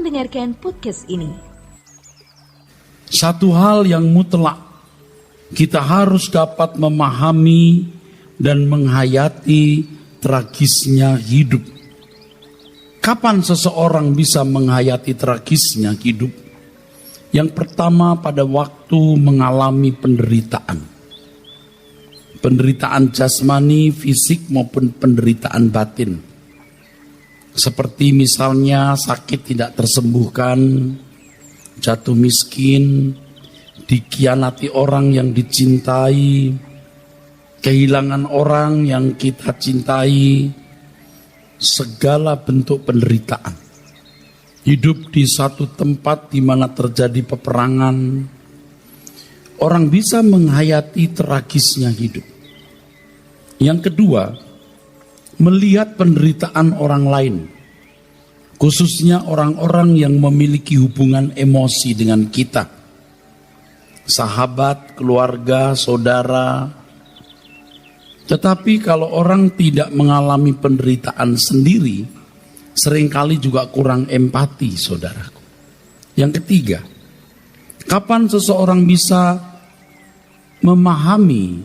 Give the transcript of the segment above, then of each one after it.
mendengarkan podcast ini. Satu hal yang mutlak, kita harus dapat memahami dan menghayati tragisnya hidup. Kapan seseorang bisa menghayati tragisnya hidup? Yang pertama, pada waktu mengalami penderitaan. Penderitaan jasmani, fisik maupun penderitaan batin. Seperti misalnya sakit tidak tersembuhkan, jatuh miskin, dikhianati orang yang dicintai, kehilangan orang yang kita cintai, segala bentuk penderitaan. Hidup di satu tempat di mana terjadi peperangan, orang bisa menghayati tragisnya hidup. Yang kedua, melihat penderitaan orang lain, khususnya orang-orang yang memiliki hubungan emosi dengan kita. Sahabat, keluarga, saudara. Tetapi kalau orang tidak mengalami penderitaan sendiri, seringkali juga kurang empati, saudaraku. Yang ketiga, kapan seseorang bisa memahami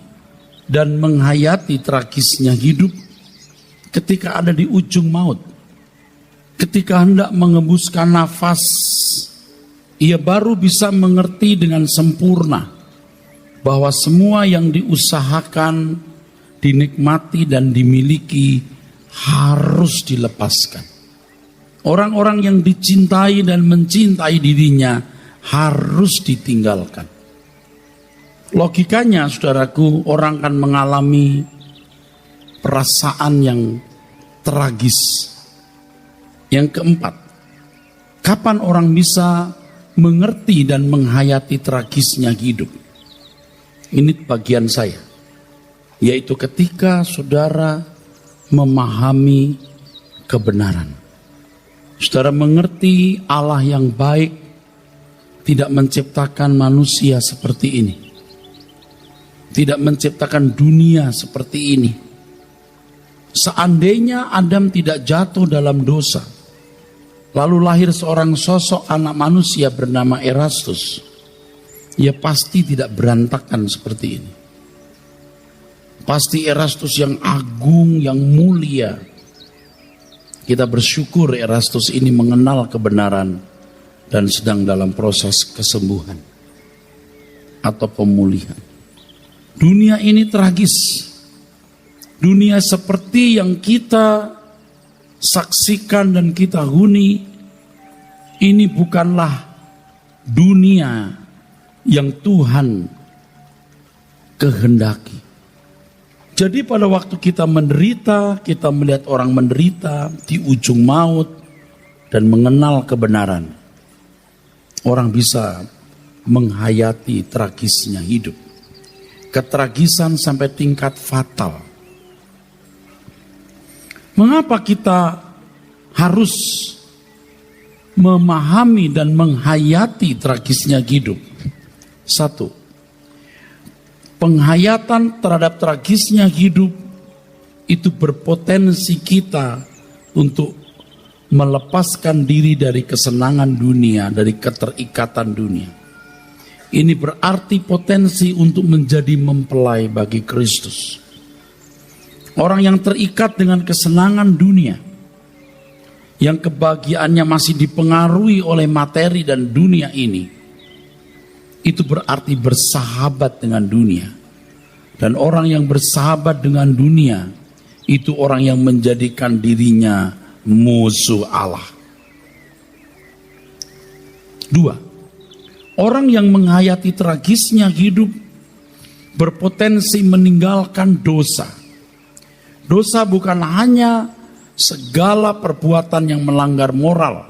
dan menghayati tragisnya hidup? Ketika ada di ujung maut, ketika hendak mengembuskan nafas, ia baru bisa mengerti dengan sempurna bahwa semua yang diusahakan, dinikmati dan dimiliki harus dilepaskan. Orang-orang yang dicintai dan mencintai dirinya harus ditinggalkan. Logikanya, saudaraku, orang akan mengalami perasaan yang tragis. Yang keempat, kapan orang bisa mengerti dan menghayati tragisnya hidup? Ini bagian saya. Yaitu ketika saudara memahami kebenaran. Saudara mengerti Allah yang baik tidak menciptakan manusia seperti ini. Tidak menciptakan dunia seperti ini. Seandainya Adam tidak jatuh dalam dosa, lalu lahir seorang sosok anak manusia bernama Erastus, ia pasti tidak berantakan seperti ini. Pasti Erastus yang agung, yang mulia. Kita bersyukur Erastus ini mengenal kebenaran dan sedang dalam proses kesembuhan atau pemulihan. Dunia ini tragis. Dunia seperti yang kita saksikan dan kita huni, ini bukanlah dunia yang Tuhan kehendaki. Jadi pada waktu kita menderita, kita melihat orang menderita di ujung maut dan mengenal kebenaran, orang bisa menghayati tragisnya hidup. Ketragisan sampai tingkat fatal. Mengapa kita harus memahami dan menghayati tragisnya hidup? Satu, penghayatan terhadap tragisnya hidup itu berpotensi kita untuk melepaskan diri dari kesenangan dunia, dari keterikatan dunia. Ini berarti potensi untuk menjadi mempelai bagi Kristus. Orang yang terikat dengan kesenangan dunia, yang kebahagiaannya masih dipengaruhi oleh materi dan dunia ini, itu berarti bersahabat dengan dunia. Dan orang yang bersahabat dengan dunia, itu orang yang menjadikan dirinya musuh Allah. Dua, orang yang menghayati tragisnya hidup berpotensi meninggalkan dosa. Dosa bukan hanya segala perbuatan yang melanggar moral,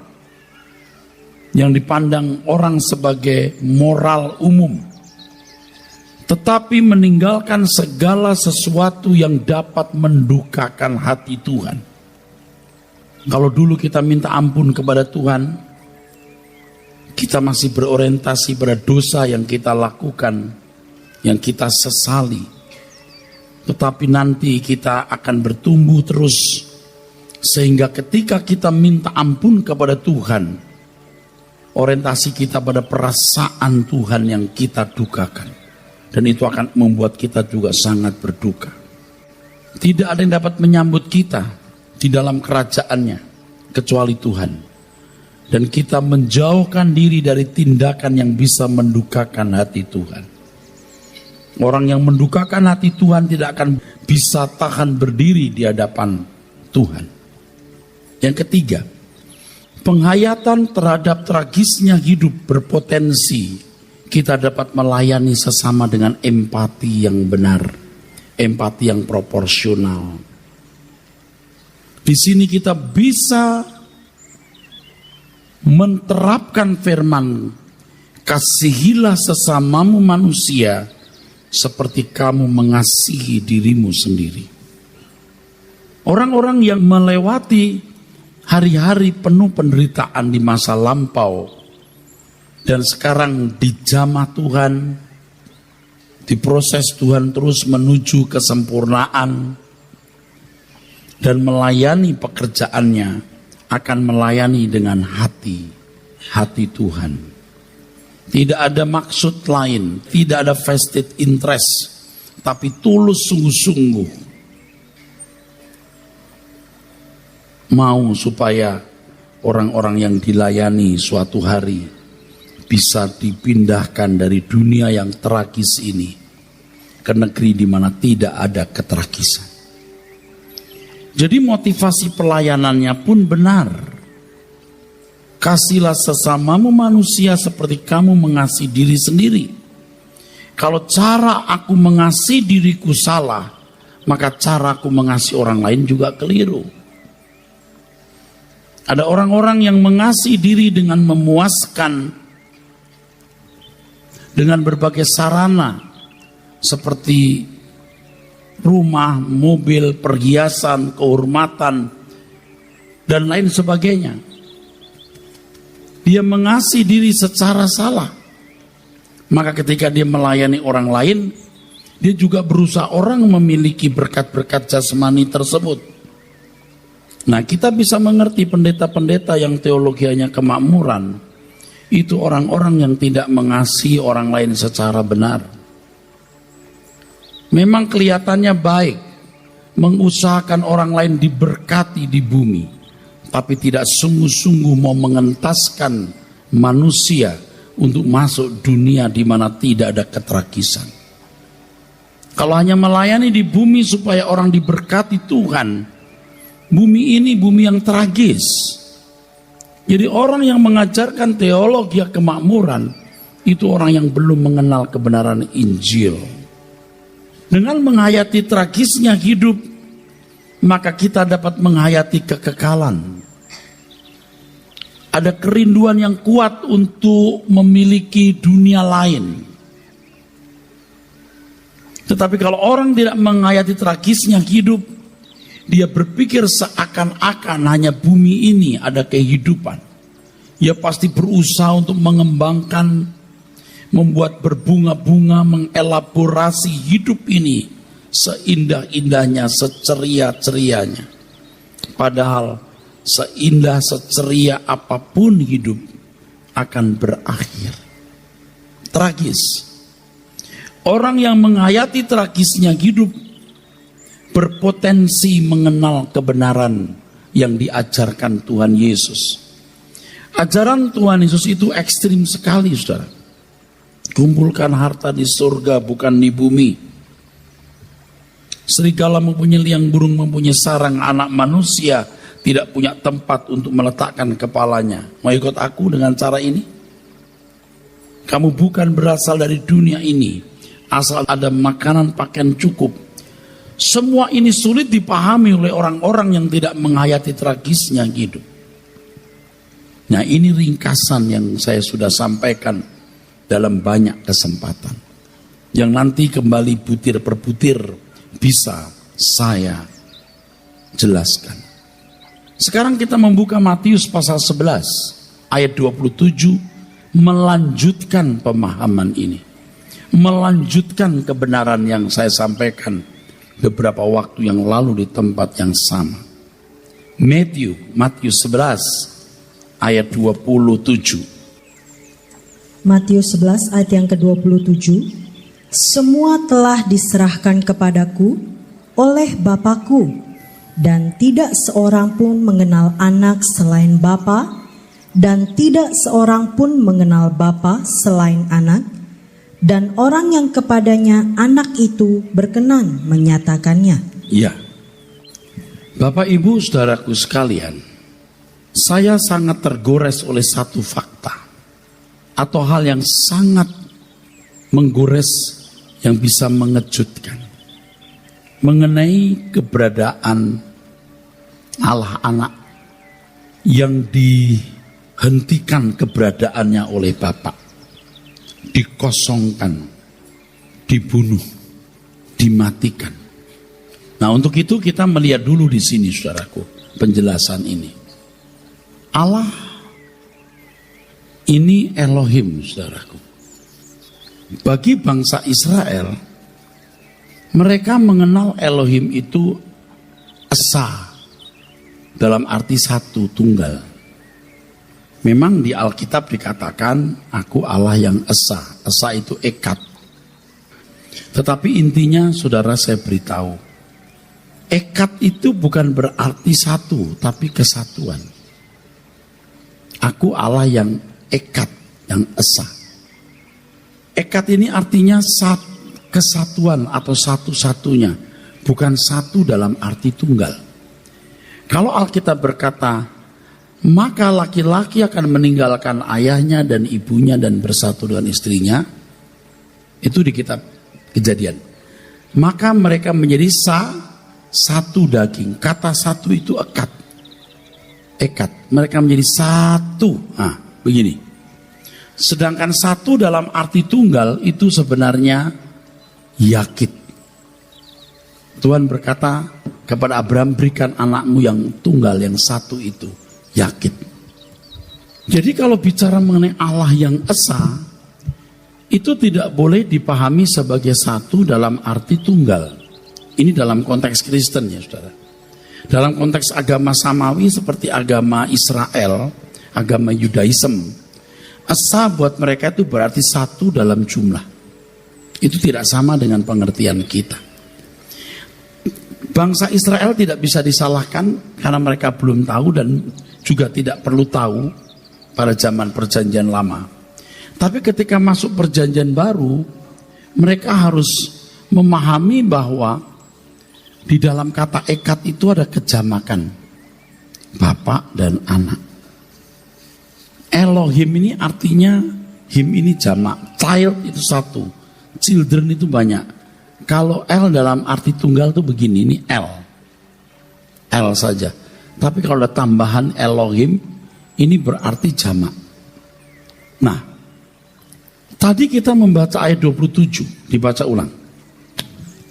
yang dipandang orang sebagai moral umum, tetapi meninggalkan segala sesuatu yang dapat mendukakan hati Tuhan. Kalau dulu kita minta ampun kepada Tuhan, kita masih berorientasi pada dosa yang kita lakukan, yang kita sesali. Tetapi nanti kita akan bertumbuh terus, sehingga ketika kita minta ampun kepada Tuhan, orientasi kita pada perasaan Tuhan yang kita dukakan. Dan itu akan membuat kita juga sangat berduka. Tidak ada yang dapat menyambut kita di dalam kerajaannya kecuali Tuhan. Dan kita menjauhkan diri dari tindakan yang bisa mendukakan hati Tuhan. Orang yang mendukakan hati Tuhan tidak akan bisa tahan berdiri di hadapan Tuhan. Yang ketiga, penghayatan terhadap tragisnya hidup berpotensi kita dapat melayani sesama dengan empati yang benar, empati yang proporsional. Di sini kita bisa menerapkan firman, kasihilah sesamamu manusia seperti kamu mengasihi dirimu sendiri. Orang-orang yang melewati hari-hari penuh penderitaan di masa lampau dan sekarang dijamah Tuhan, diproses Tuhan terus menuju kesempurnaan dan melayani pekerjaannya, akan melayani dengan hati Tuhan. Tidak ada maksud lain, tidak ada vested interest, tapi tulus sungguh-sungguh mau supaya orang-orang yang dilayani suatu hari bisa dipindahkan dari dunia yang tragis ini ke negeri di mana tidak ada ketragisan. Jadi motivasi pelayanannya pun benar. Kasihlah sesamamu manusia seperti kamu mengasihi diri sendiri. Kalau cara aku mengasihi diriku salah, maka cara aku mengasihi orang lain juga keliru. Ada orang-orang yang mengasihi diri dengan memuaskan dengan berbagai sarana seperti rumah, mobil, perhiasan, kehormatan, dan lain sebagainya. Dia mengasihi diri secara salah. Maka ketika dia melayani orang lain, dia juga berusaha orang memiliki berkat-berkat jasmani tersebut. Nah, kita bisa mengerti pendeta-pendeta yang teologianya kemakmuran. Itu orang-orang yang tidak mengasihi orang lain secara benar. Memang kelihatannya baik mengusahakan orang lain diberkati di bumi, tapi tidak sungguh-sungguh mau mengentaskan manusia untuk masuk dunia di mana tidak ada ketragisan. Kalau hanya melayani di bumi supaya orang diberkati Tuhan, bumi ini bumi yang tragis. Jadi orang yang mengajarkan teologi kemakmuran itu orang yang belum mengenal kebenaran Injil. Dengan menghayati tragisnya hidup, maka kita dapat menghayati kekekalan. Ada kerinduan yang kuat untuk memiliki dunia lain. Tetapi kalau orang tidak menghayati tragisnya hidup, dia berpikir seakan-akan hanya bumi ini ada kehidupan. Ia pasti berusaha untuk mengembangkan, membuat berbunga-bunga, mengelaborasi hidup ini seindah-indahnya, seceria-cerianya. Padahal seindah, seceria apapun hidup akan berakhir tragis. Orang yang menghayati tragisnya hidup berpotensi mengenal kebenaran yang diajarkan Tuhan Yesus. Ajaran Tuhan Yesus itu ekstrim sekali, saudara. Kumpulkan harta di surga, bukan di bumi. Serigala mempunyai liang, burung mempunyai sarang, anak manusia tidak punya tempat untuk meletakkan kepalanya. Mau ikut aku dengan cara ini? Kamu bukan berasal dari dunia ini. Asal ada makanan, pakaian cukup. Semua ini sulit dipahami oleh orang-orang yang tidak menghayati tragisnya hidup. Nah, ini ringkasan yang saya sudah sampaikan dalam banyak kesempatan. Yang nanti kembali butir per butir bisa saya jelaskan. Sekarang kita membuka Matius pasal 11 ayat 27, melanjutkan pemahaman ini. Melanjutkan kebenaran yang saya sampaikan beberapa waktu yang lalu di tempat yang sama. Matius 11 ayat 27. Matius 11 ayat yang ke-27, semua telah diserahkan kepadaku oleh Bapa-Ku, dan tidak seorang pun mengenal anak selain Bapa, dan tidak seorang pun mengenal Bapa selain anak, dan orang yang kepadanya anak itu berkenan menyatakannya. Ya, Bapak Ibu saudaraku sekalian, saya sangat tergores oleh satu fakta atau hal yang sangat menggores yang bisa mengejutkan mengenai keberadaan Allah anak yang dihentikan keberadaannya oleh Bapa, dikosongkan, dibunuh, dimatikan. Nah, untuk itu kita melihat dulu di sini saudaraku penjelasan ini. Allah ini Elohim saudaraku. Bagi bangsa Israel, mereka mengenal Elohim itu esa, dalam arti satu, tunggal. Memang di Alkitab dikatakan, aku Allah yang esa. Esa itu ekat. Tetapi intinya, saudara, saya beritahu, ekat itu bukan berarti satu, tapi kesatuan. Aku Allah yang ekat, yang esa. Ekat ini artinya kesatuan atau satu-satunya, bukan satu dalam arti tunggal. Kalau Alkitab berkata, maka laki-laki akan meninggalkan ayahnya dan ibunya dan bersatu dengan istrinya, itu di kitab Kejadian. Maka mereka menjadi satu daging. Kata satu itu ekat. Mereka menjadi satu. Nah, begini. Sedangkan satu dalam arti tunggal itu sebenarnya yakit. Tuhan berkata kepada Abraham, berikan anakmu yang tunggal, yang satu itu, yakit. Jadi kalau bicara mengenai Allah yang esa, itu tidak boleh dipahami sebagai satu dalam arti tunggal. Ini dalam konteks Kristen ya saudara. Dalam konteks agama samawi seperti agama Israel, agama Yudaism, esa buat mereka itu berarti satu dalam jumlah. Itu tidak sama dengan pengertian kita. Bangsa Israel tidak bisa disalahkan karena mereka belum tahu dan juga tidak perlu tahu pada zaman perjanjian lama. Tapi ketika masuk perjanjian baru, mereka harus memahami bahwa di dalam kata ekat itu ada kejamakan Bapa dan Anak. Elohim ini artinya, him ini jamak, child itu satu, children itu banyak. Kalau L dalam arti tunggal itu begini, ini L saja. Tapi kalau ada tambahan Elohim, ini berarti jamak. Nah, tadi kita membaca ayat 27, dibaca ulang.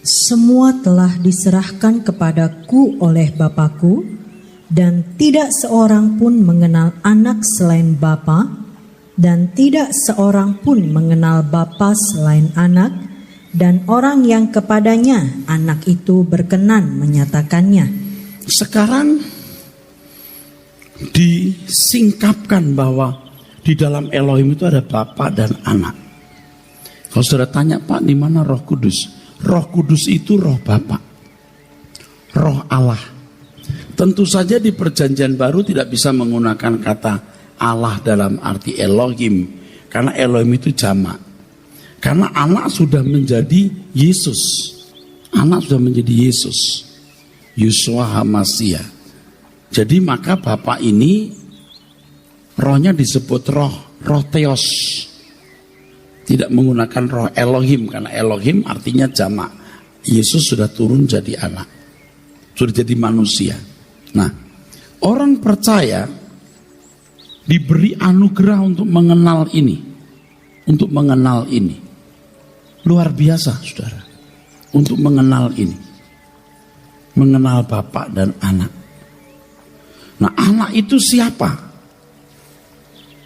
Semua telah diserahkan kepadaku oleh Bapa-Ku, dan tidak seorang pun mengenal anak selain Bapa, dan tidak seorang pun mengenal Bapa selain anak, dan orang yang kepadanya anak itu berkenan menyatakannya. Sekarang disingkapkan bahwa di dalam Elohim itu ada Bapa dan Anak. Kalau sudah tanya, Pak, di mana Roh Kudus? Roh Kudus itu roh Bapa, roh Allah. Tentu saja di perjanjian baru tidak bisa menggunakan kata Allah dalam arti Elohim, karena Elohim itu jamak. Karena anak sudah menjadi Yesus. Anak sudah menjadi Yesus, Yeshua HaMashiach. Jadi maka Bapa ini rohnya disebut roh Theos. Tidak menggunakan roh Elohim, karena Elohim artinya jamak. Yesus sudah turun jadi anak, sudah jadi manusia. Nah, orang percaya diberi anugerah untuk mengenal ini. Untuk mengenal ini. Luar biasa, saudara. Untuk mengenal ini. Mengenal Bapa dan Anak. Nah, anak itu siapa?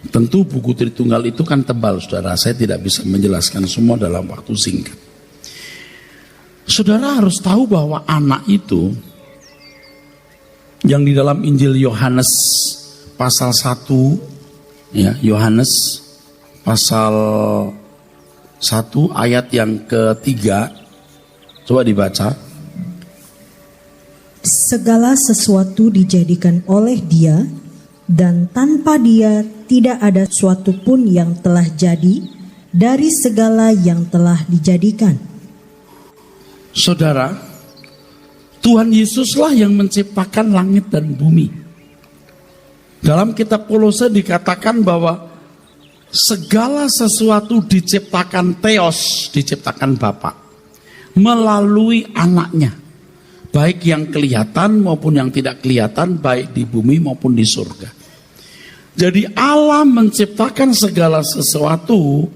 Tentu buku Tritunggal itu kan tebal, saudara. Saya tidak bisa menjelaskan semua dalam waktu singkat. Saudara harus tahu bahwa anak itu yang di dalam Injil Yohanes pasal 1, ya, Yohanes pasal 1 ayat yang ketiga. Coba dibaca. Segala sesuatu dijadikan oleh Dia, dan tanpa Dia tidak ada suatu pun yang telah jadi dari segala yang telah dijadikan. Saudara, Tuhan Yesuslah yang menciptakan langit dan bumi. Dalam kitab Kolose dikatakan bahwa segala sesuatu diciptakan Theos, diciptakan Bapa, melalui anaknya. Baik yang kelihatan maupun yang tidak kelihatan, baik di bumi maupun di surga. Jadi Allah menciptakan segala sesuatu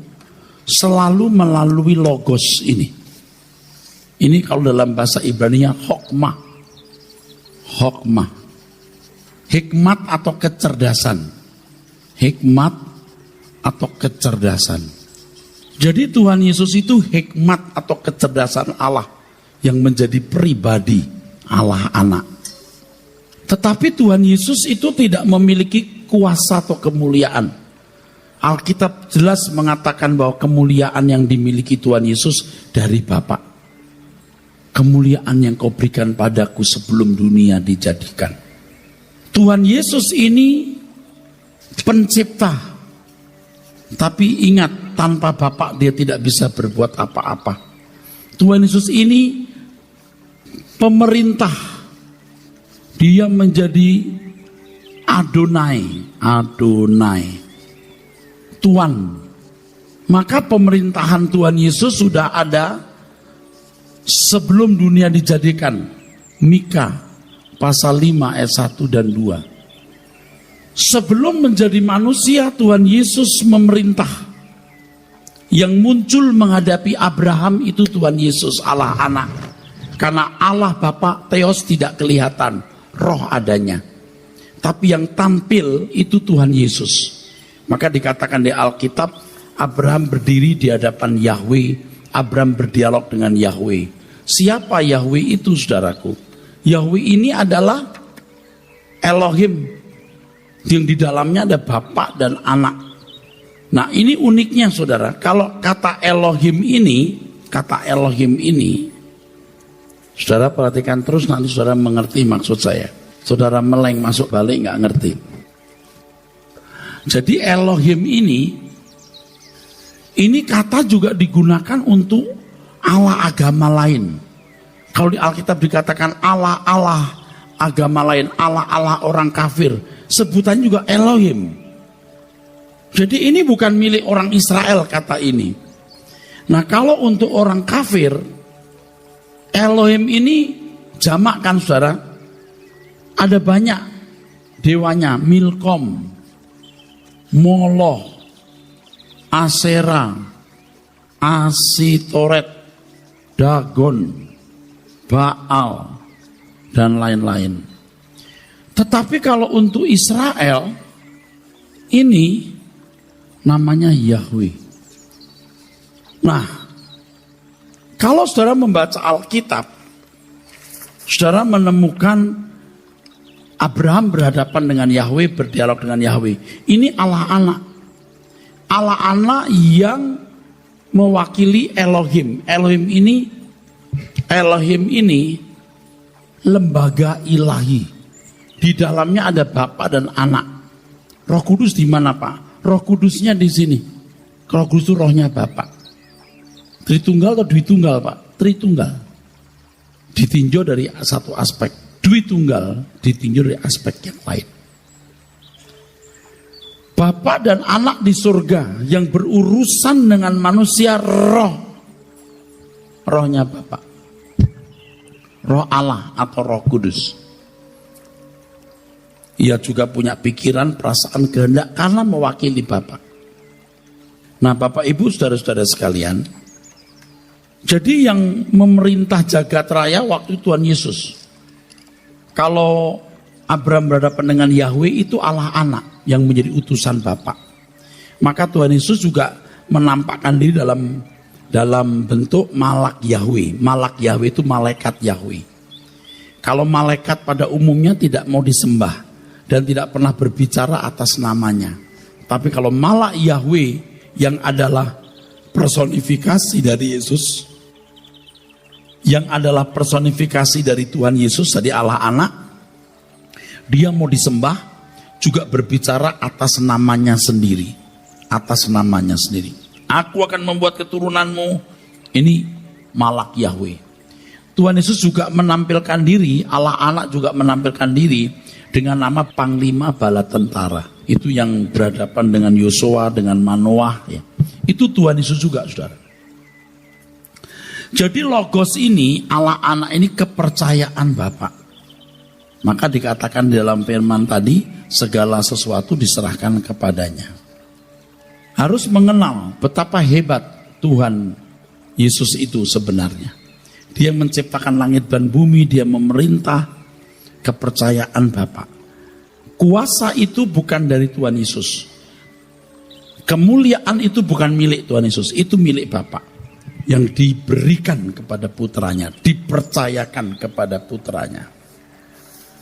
selalu melalui logos ini. Ini kalau dalam bahasa Ibrani-nya hokmah. Hokmah. Hikmat atau kecerdasan. Hikmat atau kecerdasan. Jadi Tuhan Yesus itu hikmat atau kecerdasan Allah yang menjadi pribadi Allah anak. Tetapi Tuhan Yesus itu tidak memiliki kuasa atau kemuliaan. Alkitab jelas mengatakan bahwa kemuliaan yang dimiliki Tuhan Yesus dari Bapa. Kemuliaan yang kau berikan padaku sebelum dunia dijadikan. Tuhan Yesus ini pencipta. Tapi ingat, tanpa Bapa dia tidak bisa berbuat apa-apa. Tuhan Yesus ini pemerintah. Dia menjadi Adonai. Tuhan. Maka pemerintahan Tuhan Yesus sudah ada sebelum dunia dijadikan. Mika pasal 5 ayat 1 dan 2. Sebelum menjadi manusia, Tuhan Yesus memerintah. Yang muncul menghadapi Abraham itu Tuhan Yesus, Allah anak. Karena Allah Bapa Theos tidak kelihatan, roh adanya. Tapi yang tampil itu Tuhan Yesus. Maka dikatakan di Alkitab, Abraham berdiri di hadapan Yahweh. Abraham berdialog dengan Yahweh. Siapa Yahweh itu, saudaraku? Yahweh ini adalah Elohim, yang di dalamnya ada Bapa dan Anak. Nah, ini uniknya, saudara. Kalau kata Elohim ini, saudara perhatikan terus, nanti saudara mengerti maksud saya. Saudara meleng masuk balik nggak ngerti. Jadi Elohim ini kata juga digunakan untuk Allah agama lain. Kalau di Alkitab dikatakan Allah agama lain, Allah orang kafir, sebutannya juga Elohim. Jadi ini bukan milik orang Israel kata ini. Nah, kalau untuk orang kafir, Elohim ini jamak kan, saudara? Ada banyak dewanya, Milkom, Moloch, Asera, Asitoret, Dagon, Baal, dan lain-lain. Tetapi kalau untuk Israel, ini namanya Yahweh. Nah, kalau saudara membaca Alkitab, saudara menemukan Abraham berhadapan dengan Yahweh, berdialog dengan Yahweh. Ini Allah anak. Allah anak yang mewakili Elohim. Elohim ini lembaga ilahi. Di dalamnya ada Bapa dan Anak. Roh Kudus di mana, Pak? Roh Kudusnya di sini. Roh Kudus itu rohnya Bapa. Tritunggal atau Dwitunggal, Pak? Tritunggal. Ditinjau dari satu aspek. Dwitunggal ditinjau dari aspek yang lain. Bapa dan Anak di surga yang berurusan dengan manusia, rohnya Bapa. Roh Allah atau Roh Kudus. Ia juga punya pikiran, perasaan, kehendak karena mewakili Bapa. Nah, Bapak Ibu saudara-saudara sekalian, jadi yang memerintah jagat raya waktu Tuhan Yesus. Kalau Abraham berhadapan dengan Yahweh, itu Allah anak yang menjadi utusan Bapa. Maka Tuhan Yesus juga menampakkan diri dalam bentuk malak Yahweh. Malak Yahweh itu malaikat Yahweh. Kalau malaikat pada umumnya tidak mau disembah dan tidak pernah berbicara atas namanya. Tapi kalau malak Yahweh yang adalah personifikasi dari Yesus, yang adalah personifikasi dari Tuhan Yesus, dari Allah Anak, dia mau disembah juga berbicara atas namanya sendiri. Atas namanya sendiri. Aku akan membuat keturunanmu, ini Malak Yahweh. Tuhan Yesus juga menampilkan diri, Allah Anak juga menampilkan diri dengan nama Panglima Bala Tentara. Itu yang berhadapan dengan Yosua, dengan Manoah. Ya. Itu Tuhan Yesus juga, saudara. Jadi logos ini, Allah Anak ini kepercayaan Bapa. Maka dikatakan di dalam firman tadi, segala sesuatu diserahkan kepadanya. Harus mengenal betapa hebat Tuhan Yesus itu sebenarnya. Dia menciptakan langit dan bumi, dia memerintah, kepercayaan Bapa. Kuasa itu bukan dari Tuhan Yesus. Kemuliaan itu bukan milik Tuhan Yesus, itu milik Bapa. Yang diberikan kepada putranya, dipercayakan kepada putranya.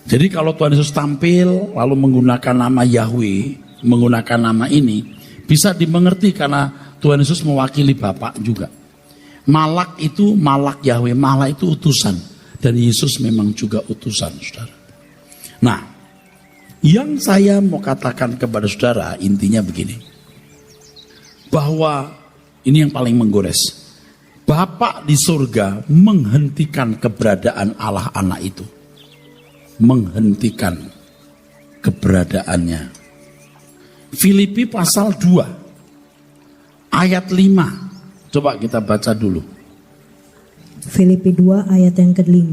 Jadi kalau Tuhan Yesus tampil lalu menggunakan nama Yahweh, menggunakan nama ini, bisa dimengerti karena Tuhan Yesus mewakili Bapa juga. Malak itu Malak Yahweh, Malak itu utusan. Dan Yesus memang juga utusan, saudara. Nah, yang saya mau katakan kepada saudara intinya begini. Bahwa ini yang paling menggores. Bapa di surga menghentikan keberadaan Allah Anak itu. Menghentikan keberadaannya. Filipi pasal 2 ayat 5. Coba kita baca dulu. Filipi 2 ayat yang ke-5.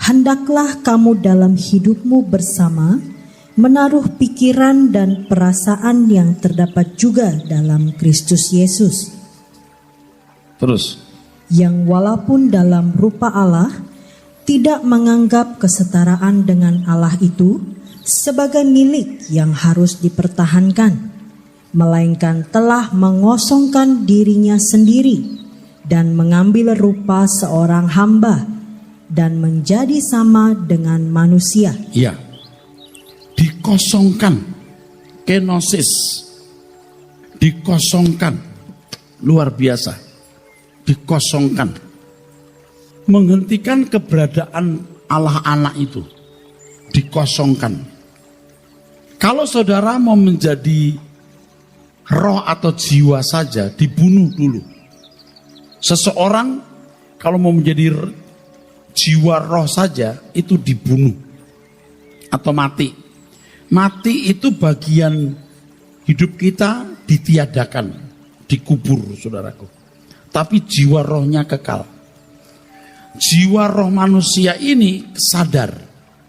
Hendaklah kamu dalam hidupmu bersama menaruh pikiran dan perasaan yang terdapat juga dalam Kristus Yesus. Terus. Yang walaupun dalam rupa Allah tidak menganggap kesetaraan dengan Allah itu sebagai milik yang harus dipertahankan, melainkan telah mengosongkan dirinya sendiri dan mengambil rupa seorang hamba dan menjadi sama dengan manusia. Ya, dikosongkan, kenosis, dikosongkan, luar biasa, dikosongkan, menghentikan keberadaan Allah Anak itu, dikosongkan. Kalau saudara mau menjadi roh atau jiwa saja, dibunuh dulu. Seseorang kalau mau menjadi jiwa roh saja, itu dibunuh atau mati. Mati itu bagian hidup kita ditiadakan, dikubur, saudaraku. Tapi jiwa rohnya kekal. Jiwa roh manusia ini sadar,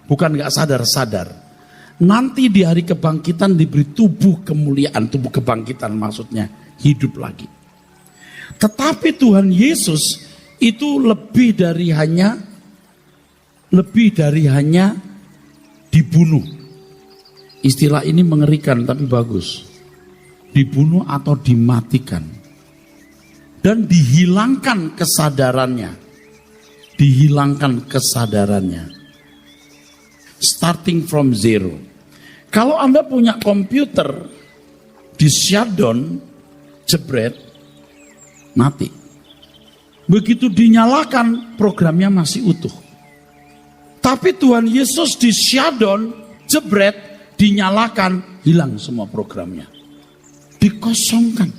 bukan gak sadar, sadar. Nanti di hari kebangkitan diberi tubuh kemuliaan, tubuh kebangkitan maksudnya hidup lagi. Tetapi Tuhan Yesus itu lebih dari hanya dibunuh. Istilah ini mengerikan tapi bagus. Dibunuh atau dimatikan. Dan dihilangkan kesadarannya. Dihilangkan kesadarannya. Starting from zero. Kalau Anda punya komputer di shutdown, jebret, mati. Begitu dinyalakan, programnya masih utuh. Tapi Tuhan Yesus di shutdown, jebret, dinyalakan, hilang semua programnya. Dikosongkan.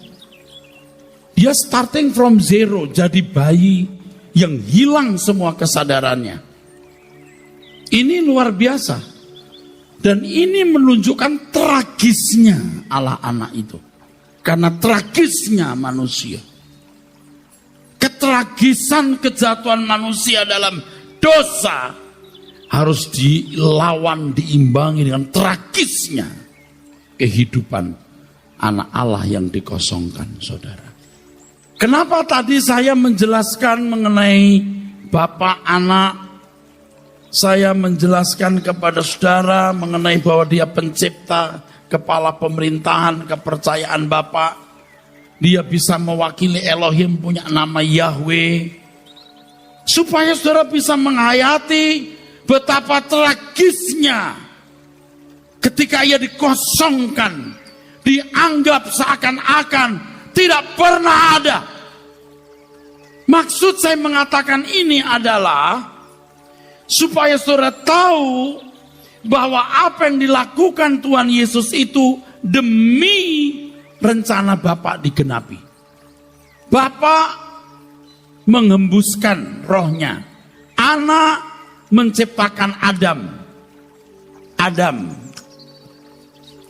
Dia starting from zero, jadi bayi yang hilang semua kesadarannya. Ini luar biasa. Dan ini menunjukkan tragisnya Allah Anak itu. Karena tragisnya manusia. Ketragisan kejatuhan manusia dalam dosa harus dilawan, diimbangi dengan tragisnya kehidupan anak Allah yang dikosongkan, saudara. Kenapa tadi saya menjelaskan mengenai Bapa Anak? Saya menjelaskan kepada saudara mengenai bahwa dia pencipta, kepala pemerintahan, kepercayaan Bapa. Dia bisa mewakili Elohim, punya nama Yahweh. Supaya saudara bisa menghayati betapa tragisnya ketika ia dikosongkan, dianggap seakan-akan tidak pernah ada. Maksud saya mengatakan ini adalah supaya saudara tahu bahwa apa yang dilakukan Tuhan Yesus itu demi rencana Bapa digenapi. Bapa menghembuskan rohnya. Anak menciptakan Adam.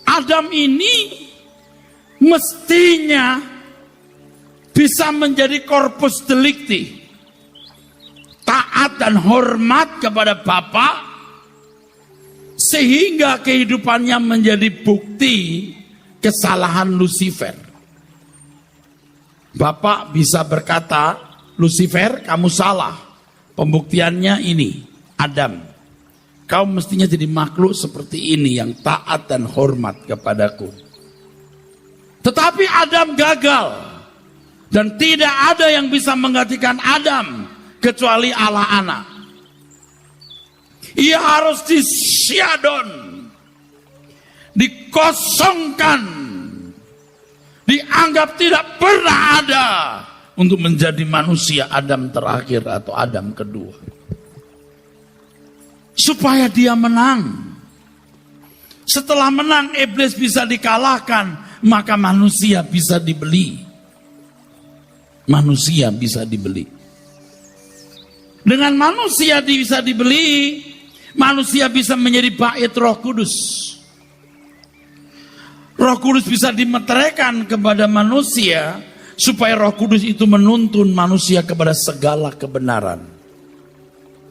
Adam ini mestinya bisa menjadi corpus delicti. Taat dan hormat kepada Bapa, sehingga kehidupannya menjadi bukti kesalahan Lucifer. Bapak bisa berkata, Lucifer, kamu salah. Pembuktiannya ini, Adam. Kau mestinya jadi makhluk seperti ini yang taat dan hormat kepadaku. Tetapi Adam gagal. Dan tidak ada yang bisa menggantikan Adam kecuali Allah anak. Ia harus disiadon, dikosongkan, dianggap tidak pernah ada untuk menjadi manusia Adam terakhir atau Adam kedua. Supaya dia menang. Setelah menang, iblis bisa dikalahkan, maka manusia bisa dibeli. Manusia bisa dibeli. Dengan manusia bisa dibeli, manusia bisa menjadi bait Roh Kudus. Roh Kudus bisa dimeteraikan kepada manusia supaya Roh Kudus itu menuntun manusia kepada segala kebenaran.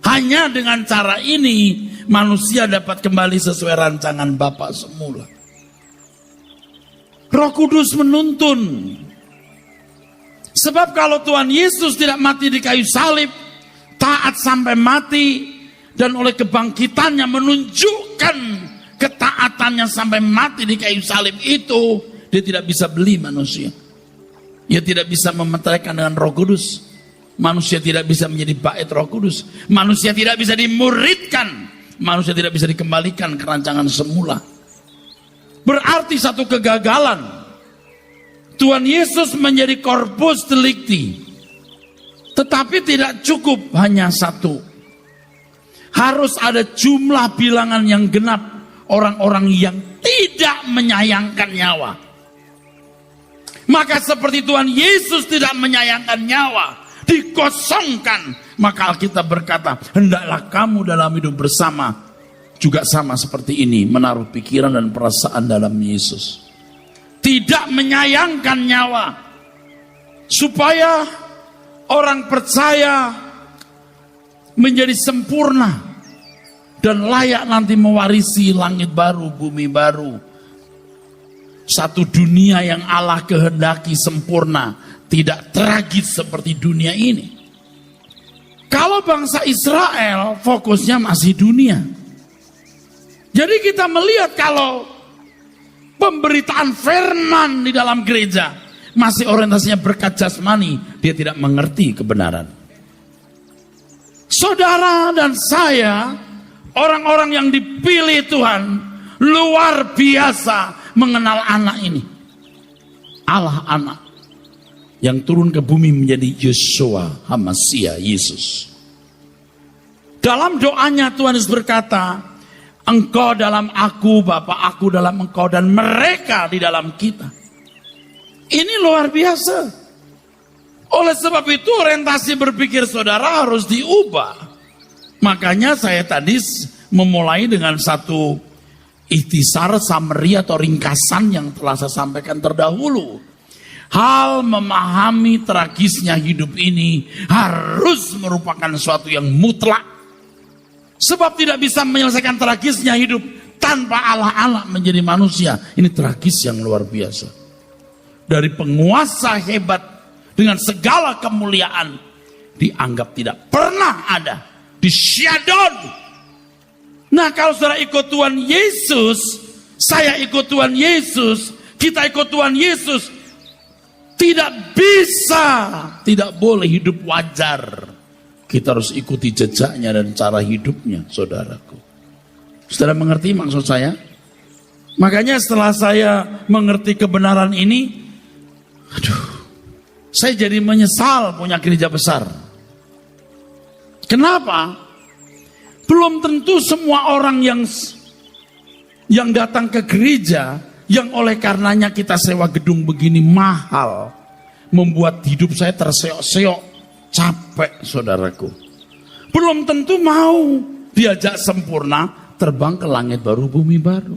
Hanya dengan cara ini manusia dapat kembali sesuai rancangan Bapa semula. Roh Kudus menuntun. Sebab kalau Tuhan Yesus tidak mati di kayu salib, taat sampai mati, dan oleh kebangkitannya menunjukkan ketaatannya sampai mati di kayu salib itu, dia tidak bisa beli manusia. Dia tidak bisa memeteraikan dengan Roh Kudus. Manusia tidak bisa menjadi bait Roh Kudus. Manusia tidak bisa dimuridkan. Manusia tidak bisa dikembalikan ke rancangan semula. Berarti satu kegagalan. Tuhan Yesus menjadi corpus delicti. Tetapi tidak cukup hanya satu. Harus ada jumlah bilangan yang genap orang-orang yang tidak menyayangkan nyawa. Maka seperti Tuhan Yesus tidak menyayangkan nyawa, dikosongkan, maka Alkitab berkata, hendaklah kamu dalam hidup bersama juga sama seperti ini, menaruh pikiran dan perasaan dalam Yesus. Tidak menyayangkan nyawa, supaya orang percaya menjadi sempurna dan layak nanti mewarisi langit baru, bumi baru. Satu dunia yang Allah kehendaki sempurna, tidak tragis seperti dunia ini. Kalau bangsa Israel fokusnya masih dunia. Jadi kita melihat kalau pemberitaan firman di dalam gereja masih orientasinya berkat jasmani, dia tidak mengerti kebenaran. Saudara dan saya, orang-orang yang dipilih Tuhan, luar biasa mengenal anak ini. Allah anak yang turun ke bumi menjadi Yeshua HaMashiach, Yesus. Dalam doanya Tuhan Yesus berkata, engkau dalam aku, Bapa aku dalam engkau, dan mereka di dalam kita. Ini luar biasa. Oleh sebab itu orientasi berpikir saudara harus diubah. Makanya saya tadi memulai dengan satu ikhtisar, summary atau ringkasan yang telah saya sampaikan terdahulu. Hal memahami tragisnya hidup ini harus merupakan sesuatu yang mutlak. Sebab tidak bisa menyelesaikan tragisnya hidup tanpa Allah menjadi manusia. Ini tragis yang luar biasa. Dari penguasa hebat dengan segala kemuliaan dianggap tidak pernah ada. Disyadon. Nah, kalau saudara ikut Tuhan Yesus, saya ikut Tuhan Yesus, kita ikut Tuhan Yesus, tidak bisa, tidak boleh hidup wajar. Kita harus ikuti jejaknya dan cara hidupnya, saudaraku. Saudara mengerti maksud saya? Makanya setelah saya mengerti kebenaran ini, Saya jadi menyesal punya gereja besar. Kenapa? Belum tentu semua orang yang datang ke gereja, yang oleh karenanya kita sewa gedung begini mahal, membuat hidup saya terseok-seok, capek saudaraku. Belum tentu mau diajak sempurna, terbang ke langit baru, bumi baru.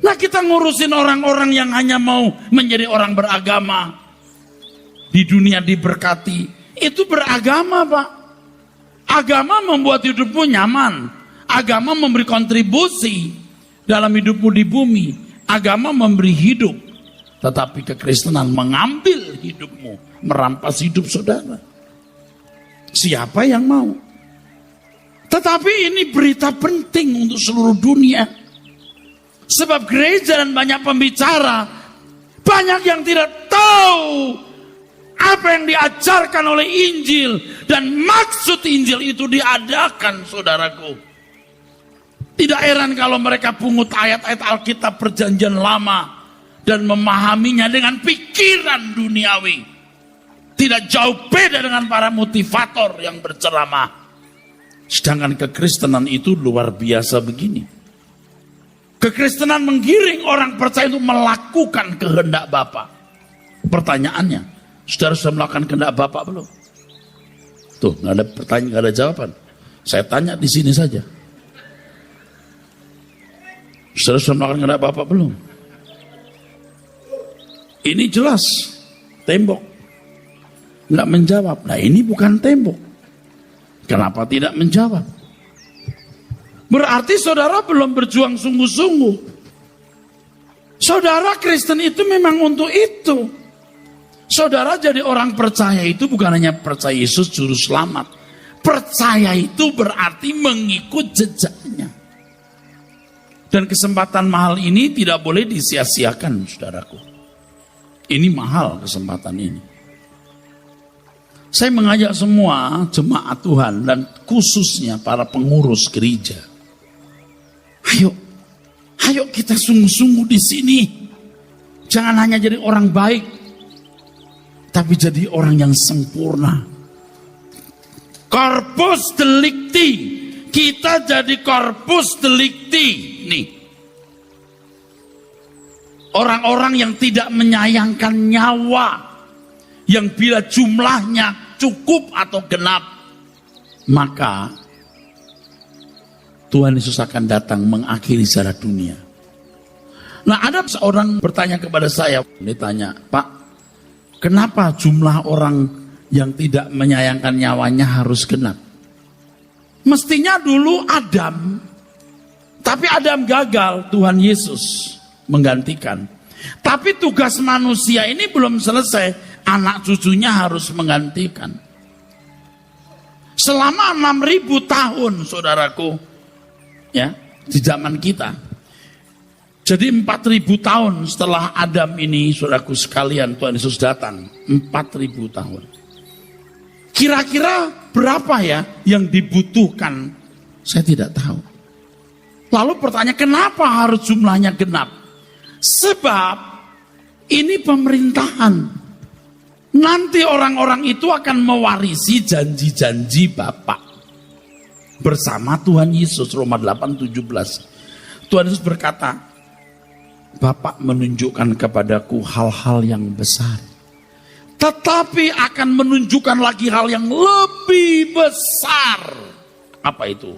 Nah, kita ngurusin orang-orang yang hanya mau menjadi orang beragama, di dunia diberkati, itu beragama, Pak. Agama membuat hidupmu nyaman. Agama memberi kontribusi dalam hidupmu di bumi. Agama memberi hidup. Tetapi kekristenan mengambil hidupmu, merampas hidup saudara. Siapa yang mau? Tetapi ini berita penting untuk seluruh dunia. Sebab gereja dan banyak pembicara, banyak yang tidak tahu apa yang diajarkan oleh Injil, dan maksud Injil itu diadakan, saudaraku. Tidak heran kalau mereka pungut ayat-ayat Alkitab Perjanjian Lama dan memahaminya dengan pikiran duniawi. Tidak jauh beda dengan para motivator yang berceramah. Sedangkan kekristenan itu luar biasa begini. Kekristenan menggiring orang percaya untuk melakukan kehendak Bapa. Pertanyaannya, saudara sudah melakukan kehendak Bapak belum? Tuh, nggak ada pertanyaan, nggak ada jawaban. Saya tanya di sini saja. Saudara sudah melakukan kehendak Bapak belum? Ini jelas tembok. Nggak menjawab. Nah, ini bukan tembok. Kenapa tidak menjawab? Berarti saudara belum berjuang sungguh-sungguh. Saudara Kristen itu memang untuk itu. Saudara jadi orang percaya itu bukan hanya percaya Yesus juru selamat. Percaya itu berarti mengikut jejaknya. Dan kesempatan mahal ini tidak boleh disia-siakan, saudaraku. Ini mahal kesempatan ini. Saya mengajak semua jemaat Tuhan dan khususnya para pengurus gereja. Ayo kita sungguh-sungguh di sini. Jangan hanya jadi orang baik, tapi jadi orang yang sempurna. Corpus delicti. Kita jadi corpus delicti. Nih. Orang-orang yang tidak menyayangkan nyawa. Yang bila jumlahnya cukup atau genap, maka Tuhan Yesus akan datang mengakhiri sejarah dunia. Nah, ada seorang bertanya kepada saya. Dia tanya, Pak, kenapa jumlah orang yang tidak menyayangkan nyawanya harus genap? Mestinya dulu Adam, tapi Adam gagal, Tuhan Yesus menggantikan. Tapi tugas manusia ini belum selesai, anak cucunya harus menggantikan. Selama 6.000 tahun, saudaraku, ya, di zaman kita. Jadi 4.000 tahun setelah Adam ini, saudaraku sekalian, Tuhan Yesus datang. 4.000 tahun. Kira-kira berapa ya yang dibutuhkan? Saya tidak tahu. Lalu pertanyaan, kenapa harus jumlahnya genap? Sebab ini pemerintahan. Nanti orang-orang itu akan mewarisi janji-janji Bapa bersama Tuhan Yesus. Roma 8:17. Tuhan Yesus berkata, Bapa menunjukkan kepadaku hal-hal yang besar, tetapi akan menunjukkan lagi hal yang lebih besar. Apa itu?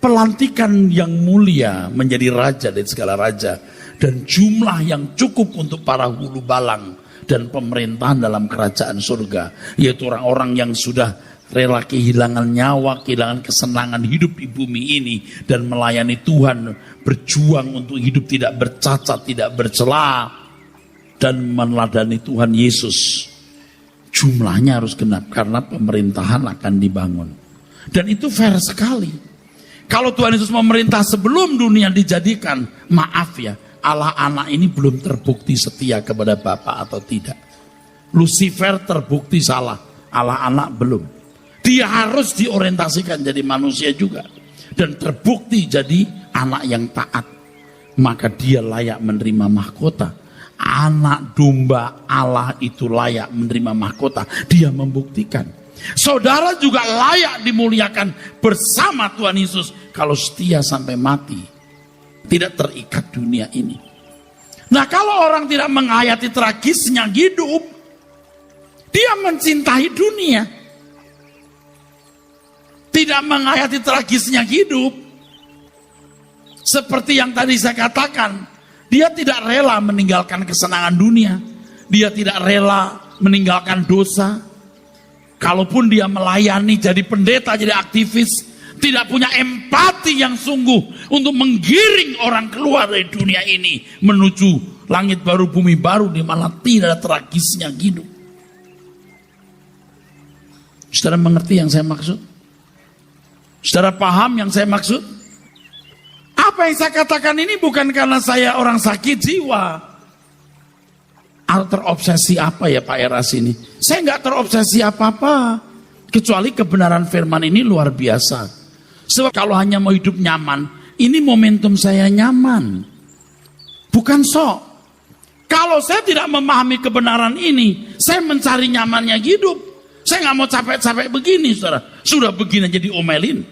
Pelantikan yang mulia menjadi raja dari segala raja, dan jumlah yang cukup untuk para hulu balang dan pemerintahan dalam kerajaan surga, yaitu orang-orang yang sudah rela kehilangan nyawa, kehilangan kesenangan hidup di bumi ini dan melayani Tuhan, berjuang untuk hidup tidak bercacat, tidak bercela, dan meneladani Tuhan Yesus. Jumlahnya harus genap karena pemerintahan akan dibangun. Dan itu fair sekali. Kalau Tuhan Yesus memerintah sebelum dunia dijadikan, maaf ya, Allah anak ini belum terbukti setia kepada Bapa atau tidak. Lucifer terbukti salah, Allah anak belum. Dia harus diorientasikan jadi manusia juga. Dan terbukti jadi anak yang taat. Maka dia layak menerima mahkota. anak domba Allah itu layak menerima mahkota. Dia membuktikan. Saudara juga layak dimuliakan bersama Tuhan Yesus kalau setia sampai mati, tidak terikat dunia ini. Nah, kalau orang tidak menghayati tragisnya hidup, dia mencintai dunia. Tidak menghayati tragisnya hidup, seperti yang tadi saya katakan, dia tidak rela meninggalkan kesenangan dunia. Dia tidak rela meninggalkan dosa. Kalaupun dia melayani, jadi pendeta, jadi aktivis, tidak punya empati yang sungguh untuk menggiring orang keluar dari dunia ini menuju langit baru, bumi baru, di mana tidak ada tragisnya hidup. Saudara mengerti yang saya maksud? Saudara paham yang saya maksud? Apa yang saya katakan ini bukan karena saya orang sakit jiwa atau terobsesi apa ya Pak Eras ini. Saya nggak terobsesi apa-apa, kecuali kebenaran firman ini luar biasa. Sebab kalau hanya mau hidup nyaman, ini momentum saya nyaman, bukan sok. Kalau saya tidak memahami kebenaran ini, saya mencari nyamannya hidup. Saya nggak mau capek-capek begini, saudara. Sudah begini jadi omelin.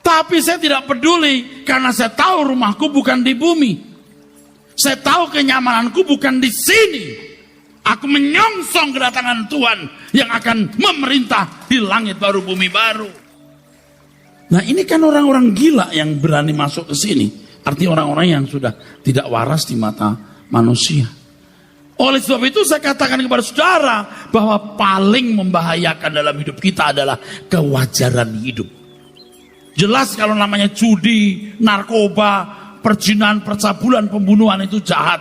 Tapi saya tidak peduli, karena saya tahu rumahku bukan di bumi. Saya tahu kenyamananku bukan di sini. Aku menyongsong kedatangan Tuhan yang akan memerintah di langit baru, bumi baru. Nah, ini kan orang-orang gila yang berani masuk ke sini. Artinya orang-orang yang sudah tidak waras di mata manusia. Oleh sebab itu saya katakan kepada saudara bahwa paling membahayakan dalam hidup kita adalah kewajaran hidup. Jelas kalau namanya judi, narkoba, perjinahan, percabulan, pembunuhan itu jahat.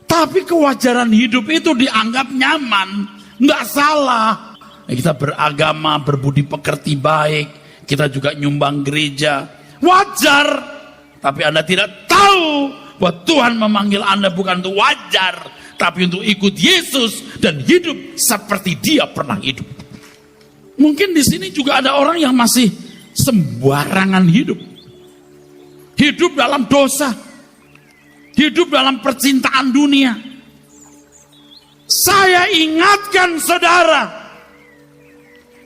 Tapi kewajaran hidup itu dianggap nyaman, nggak salah. Kita beragama, berbudi pekerti baik, kita juga nyumbang gereja, wajar. Tapi Anda tidak tahu bahwa Tuhan memanggil Anda bukan untuk wajar, tapi untuk ikut Yesus dan hidup seperti Dia pernah hidup. Mungkin di sini juga ada orang yang masih sembarangan hidup. Hidup dalam dosa. Hidup dalam percintaan dunia. Saya ingatkan saudara,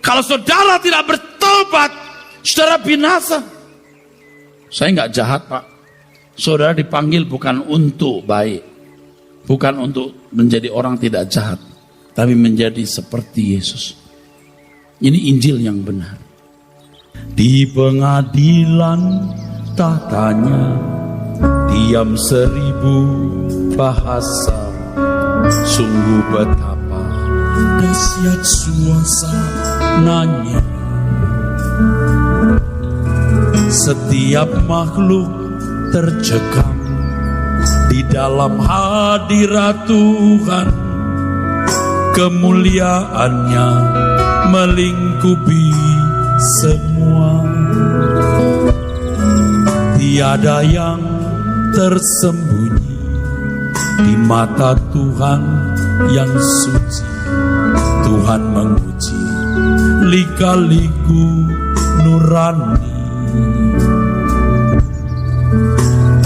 kalau saudara tidak bertobat, saudara binasa. Saya nggak jahat, Pak. Saudara dipanggil bukan untuk baik, bukan untuk menjadi orang tidak jahat, tapi menjadi seperti Yesus. Ini Injil yang benar. Di pengadilan tatanya diam 1000 bahasa, sungguh betapa dahsyat suasananya. Setiap makhluk tercekam di dalam hadirat Tuhan, kemuliaannya melingkupi semua. Tiada yang tersembunyi di mata Tuhan yang suci. Tuhan menguji lika-liku nurani.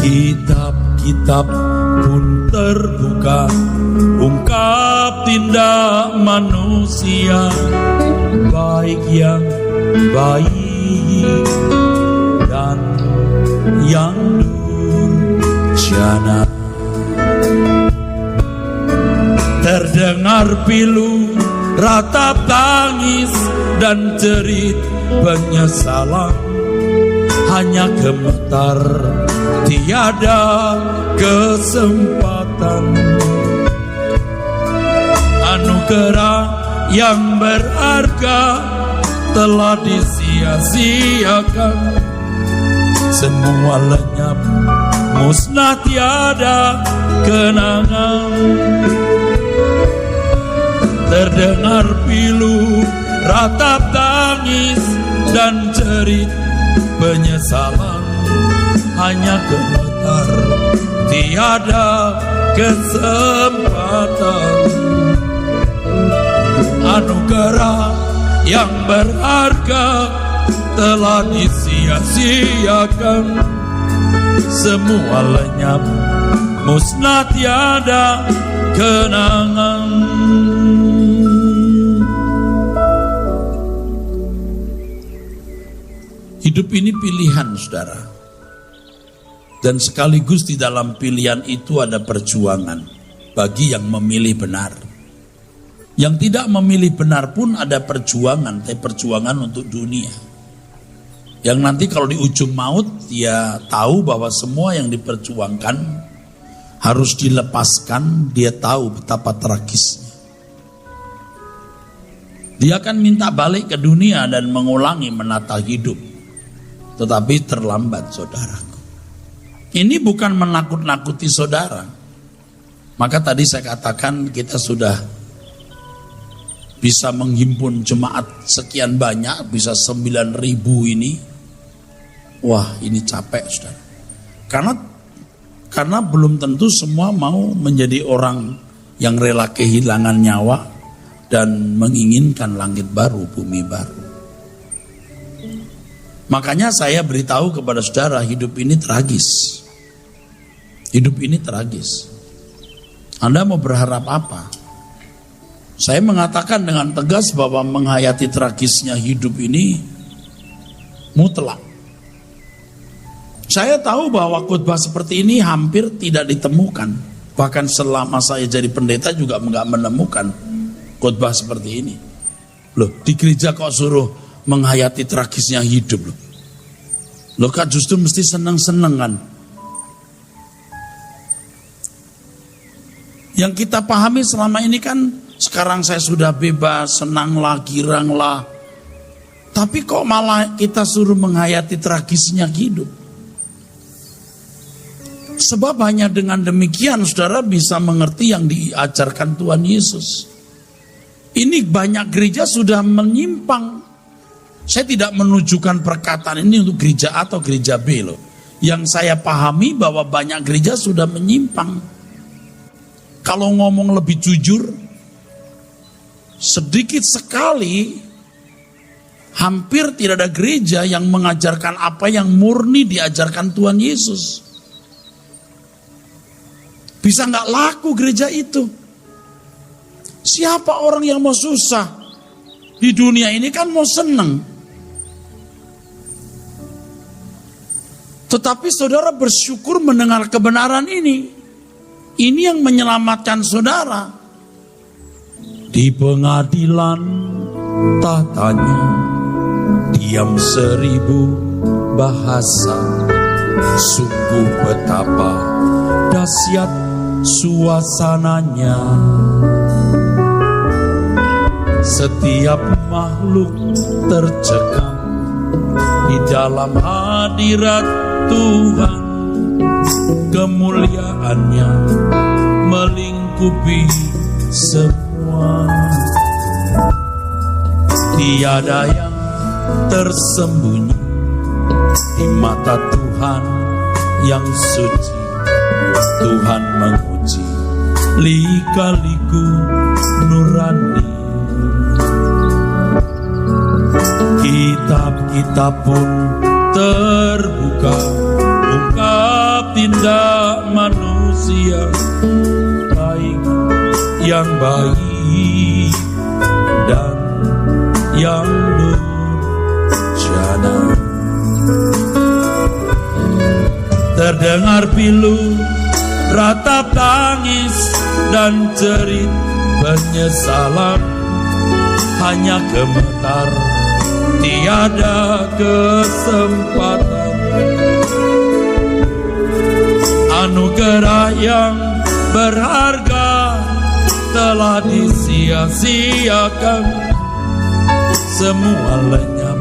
Kitab-kitab pun terbuka, ungkap tindak manusia, baik yang baik dan yang durjana. Terdengar pilu, ratap tangis dan jerit penyesalan, hanya gemetar tiada kesempatan. Anugerah yang berharga telah disia-siakan, semua lenyap musnah tiada kenangan. Terdengar pilu, ratap tangis dan jerit penyesalan, hanya gemetar tiada kesempatan. Anugerah yang berharga telah disia-siakan, semua lenyap musnah tiada kenangan. Hidup ini pilihan, saudara. Dan sekaligus di dalam pilihan itu ada perjuangan bagi yang memilih benar. Yang tidak memilih benar pun ada perjuangan, tapi perjuangan untuk dunia. Yang nanti kalau di ujung maut dia tahu bahwa semua yang diperjuangkan harus dilepaskan, dia tahu betapa tragisnya. Dia akan minta balik ke dunia dan mengulangi menata hidup. Tetapi terlambat, saudaraku. Ini bukan menakut-nakuti saudara. Maka tadi saya katakan kita sudah bisa menghimpun jemaat sekian banyak, bisa 9.000 ini. Wah, ini capek, saudara. Karena belum tentu semua mau menjadi orang yang rela kehilangan nyawa dan menginginkan langit baru, bumi baru. Makanya saya beritahu kepada saudara, hidup ini tragis. Hidup ini tragis. Anda mau berharap apa? Saya mengatakan dengan tegas bahwa menghayati tragisnya hidup ini mutlak. Saya tahu bahwa khotbah seperti ini hampir tidak ditemukan. Bahkan selama saya jadi pendeta juga nggak menemukan khotbah seperti ini. Loh, di gereja kok suruh menghayati tragisnya hidup loh. Loh, kan justru mesti senang-senang kan. Yang kita pahami selama ini kan, sekarang saya sudah bebas, senanglah, giranglah. Tapi kok malah kita suruh menghayati tragisnya hidup. Sebab hanya dengan demikian saudara bisa mengerti yang diajarkan Tuhan Yesus. Ini banyak gereja sudah menyimpang. Saya tidak menunjukkan perkataan ini untuk gereja A atau gereja B loh. Yang saya pahami bahwa banyak gereja sudah menyimpang. Kalau ngomong lebih jujur, sedikit sekali, hampir tidak ada gereja yang mengajarkan apa yang murni diajarkan Tuhan Yesus. Bisa nggak laku gereja itu? Siapa orang yang mau susah? Di dunia ini kan mau senang. Tetapi saudara bersyukur mendengar kebenaran ini. Ini yang menyelamatkan saudara. Di pengadilan tatanya, diam 1000 bahasa. Sungguh betapa dahsyat suasananya. Setiap makhluk tercekam di dalam hadirat Tuhan. Kemuliaannya melingkupi semua. Tiada yang tersembunyi di mata Tuhan yang suci. Tuhan menguji lika-liku nurani. Kitab-kitab pun terbuka, ungkap tindak manusia baik, yang baik dan yang durjana. Terdengar pilu, ratap tangis dan jerit penyesalan. Hanya gemetar, tiada kesempatan. Anugerah yang berharga telah disia-siakan. Semua lenyap,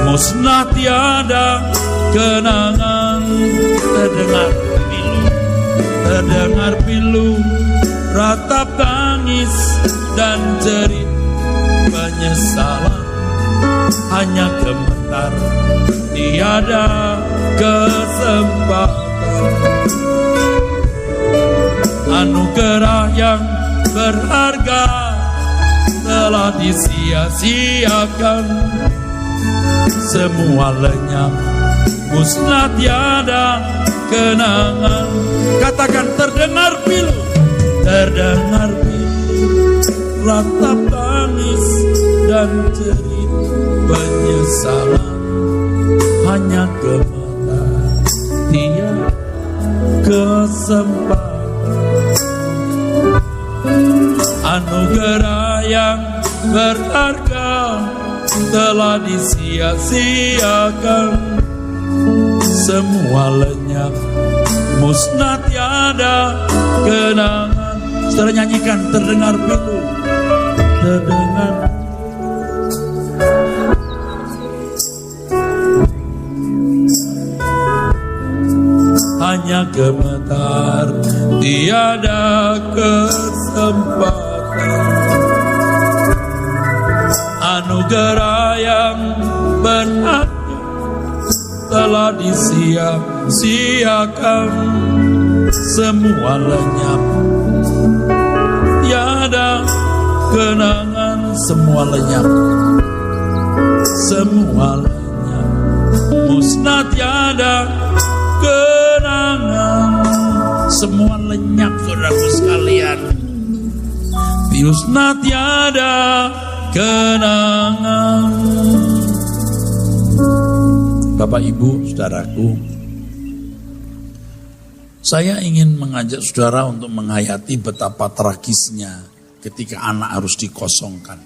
musnah tiada kenangan. Terdengar pilu, ratap tangis dan jerit penyesalan. Hanya gemetar, tiada kesempatan. Anugerah yang berharga telah disia-siakan. Semua lenyap, musnah tiada kenangan. Katakan terdengar pilu, terdengar pilu, ratap tangis dan jerit penyesalan. Hanya gemetar tiada kesempatan, anugerah yang berharga telah disia-siakan. Semua lenyap, musnah tiada kenangan. Saudara nyanyikan, terdengar pilu, terdengar. Hanya gemetar, tiada kesempatan, anugerah yang berharga telah disia-siakan. Semua lenyap, tiada kenangan. Semua lenyap, semua lenyap, musnah tiada kenangan. Semua lenyap, saudaraku sekalian, musnah tiada kenangan. Bapak, Ibu, saudaraku, saya ingin mengajak saudara untuk menghayati betapa tragisnya ketika anak harus dikosongkan,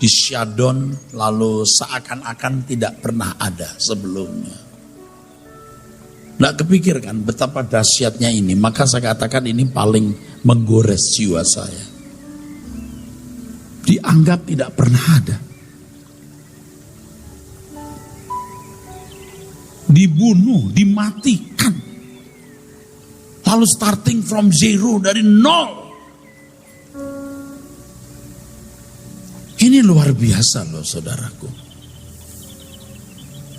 disyadon, lalu seakan-akan tidak pernah ada sebelumnya. Nggak kepikirkan betapa dahsyatnya ini, maka saya katakan ini paling menggores jiwa saya. Dianggap tidak pernah ada. Dibunuh, dimatikan. Lalu starting from zero, dari nol. Ini luar biasa loh saudaraku.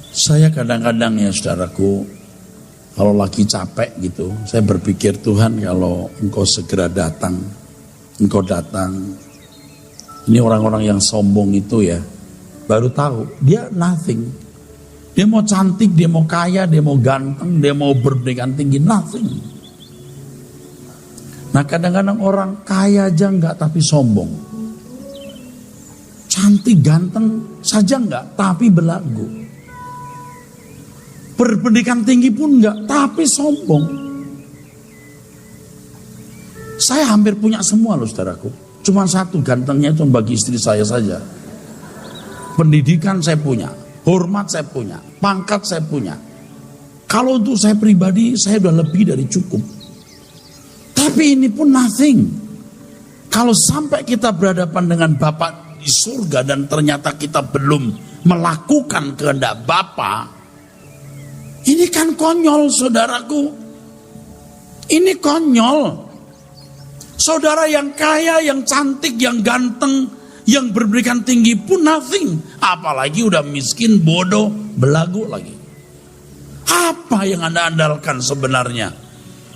Saya kadang-kadang ya saudaraku, kalau lagi capek gitu, saya berpikir, Tuhan kalau Engkau segera datang, Engkau datang. Ini orang-orang yang sombong itu ya, baru tahu dia nothing. Dia mau cantik, dia mau kaya, dia mau ganteng, dia mau berpendidikan tinggi, nothing. Nah kadang-kadang orang kaya aja enggak tapi sombong. Cantik, ganteng saja enggak tapi belagu. Berpendidikan tinggi pun enggak tapi sombong. Saya hampir punya semua loh saudaraku. Cuma satu, gantengnya itu bagi istri saya saja. Pendidikan saya punya, hormat saya punya, pangkat saya punya. Kalau untuk saya pribadi, saya udah lebih dari cukup. Tapi ini pun nothing. Kalau sampai kita berhadapan dengan Bapa di surga dan ternyata kita belum melakukan kehendak Bapa, ini kan konyol saudaraku. Ini konyol. Saudara yang kaya, yang cantik, yang ganteng, yang berpendidikan tinggi pun nothing. Apalagi udah miskin, bodoh, belagu lagi. Apa yang Anda andalkan sebenarnya?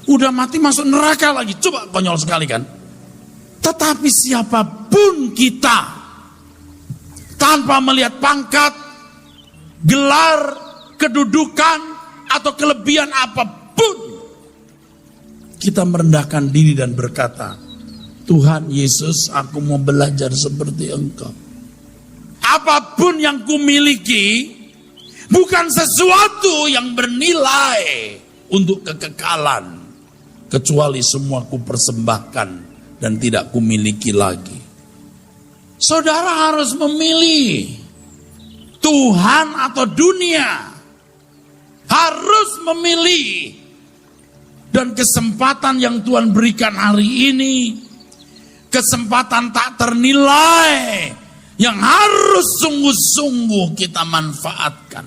Udah mati masuk neraka lagi. Coba, konyol sekali kan? Tetapi siapapun kita, tanpa melihat pangkat, gelar, kedudukan, atau kelebihan apapun, kita merendahkan diri dan berkata, Tuhan Yesus, aku mau belajar seperti Engkau. Apapun yang kumiliki bukan sesuatu yang bernilai untuk kekekalan, kecuali semua kupersembahkan dan tidak kumiliki lagi. Saudara harus memilih Tuhan atau dunia. Harus memilih. Dan kesempatan yang Tuhan berikan hari ini, kesempatan tak ternilai yang harus sungguh-sungguh kita manfaatkan.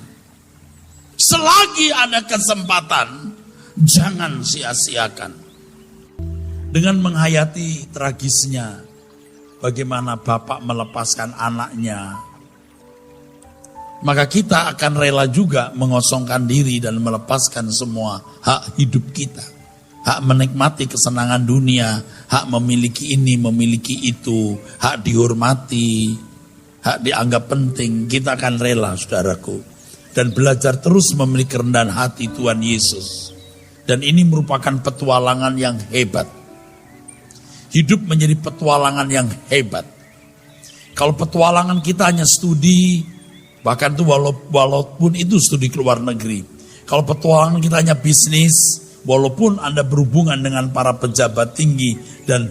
Selagi ada kesempatan, jangan sia-siakan. Dengan menghayati tragisnya, bagaimana Bapak melepaskan anaknya, maka kita akan rela juga mengosongkan diri dan melepaskan semua hak hidup kita. Hak menikmati kesenangan dunia, hak memiliki ini, memiliki itu, hak dihormati, hak dianggap penting, kita akan rela saudaraku. dan belajar terus memiliki kerendahan hati Tuhan Yesus. Dan ini merupakan petualangan yang hebat. Hidup menjadi petualangan yang hebat. Kalau petualangan kita hanya studi, bahkan itu walaupun itu studi ke luar negeri. Kalau petualangan kita hanya bisnis, walaupun Anda berhubungan dengan para pejabat tinggi dan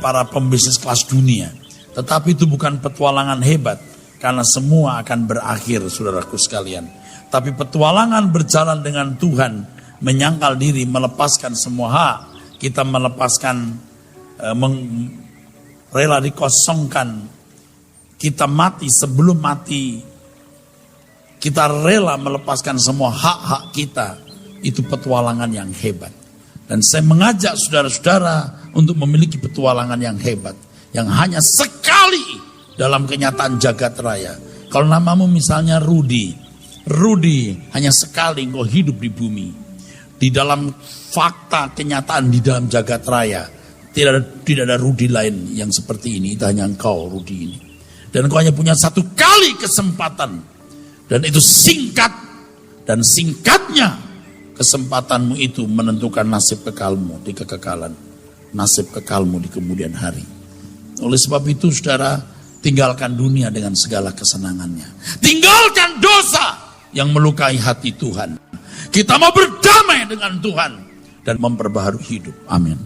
para pembisnis kelas dunia. Tetapi itu bukan petualangan hebat. Karena semua akan berakhir, saudaraku sekalian. Tapi petualangan berjalan dengan Tuhan, menyangkal diri, melepaskan semua hak. Kita melepaskan, rela dikosongkan. Kita mati sebelum mati. Kita rela melepaskan semua hak-hak kita. Itu petualangan yang hebat. Dan saya mengajak saudara-saudara untuk memiliki petualangan yang hebat. Yang hanya sekali dalam kenyataan jagat raya. Kalau namamu misalnya Rudi hanya sekali engkau hidup di bumi. Di dalam fakta kenyataan di dalam jagat raya, tidak ada Rudi lain yang seperti ini. Itu hanya engkau, Rudi ini. Dan engkau hanya punya satu kali kesempatan. Dan itu singkat. Dan singkatnya kesempatanmu itu menentukan nasib kekalmu di kekekalan. Nasib kekalmu di kemudian hari. Oleh sebab itu saudara, tinggalkan dunia dengan segala kesenangannya. Tinggalkan dosa yang melukai hati Tuhan. Kita mau berdamai dengan Tuhan dan memperbaharui hidup. Amin.